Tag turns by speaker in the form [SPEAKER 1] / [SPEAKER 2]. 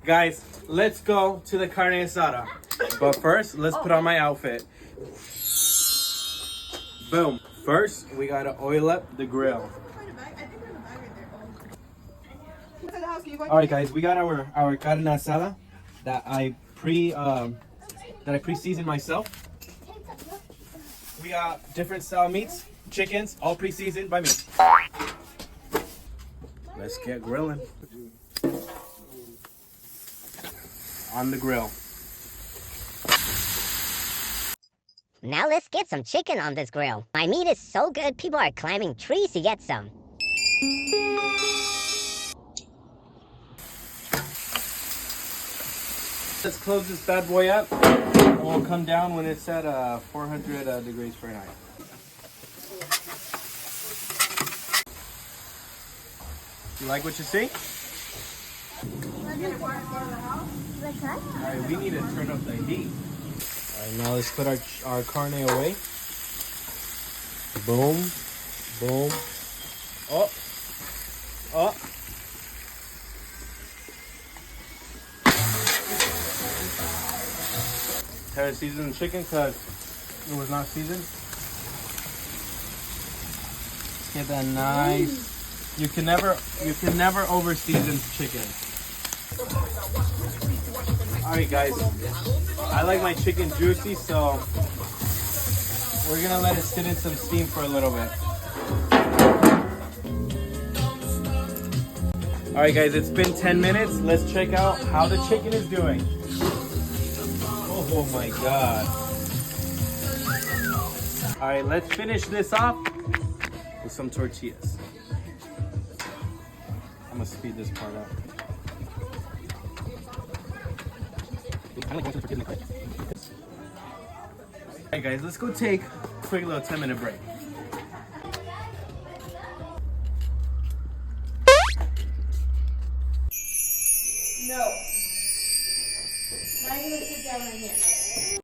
[SPEAKER 1] Guys, let's go to the carne asada. But first, let's put on my outfit. Boom. First, we gotta oil up the grill. All right, guys, we got our carne asada that I pre-seasoned myself. We got different style meats, chickens, all pre-seasoned by me. Let's get grilling. On the grill.
[SPEAKER 2] Now let's get some chicken on this grill. My meat is so good, people are climbing trees to get some.
[SPEAKER 1] Let's close this bad boy up. And we'll come down when it's at 400 degrees Fahrenheit. You like what you see? Alright, we need to turn up the heat. Alright, now let's put our carne away. Boom. Boom. Oh. Oh. Haven't seasoned the chicken because it was not seasoned. Get that nice. You can never over season chicken. Alright guys, I like my chicken juicy, so we're gonna let it sit in some steam for a little bit. Alright guys, it's been 10 minutes. Let's check out how the chicken is doing. Oh my god. Alright, let's finish this off with some tortillas. I'm gonna speed this part up. Alright guys, let's go take a quick little 10-minute break.
[SPEAKER 3] No. Now you're gonna sit down right here.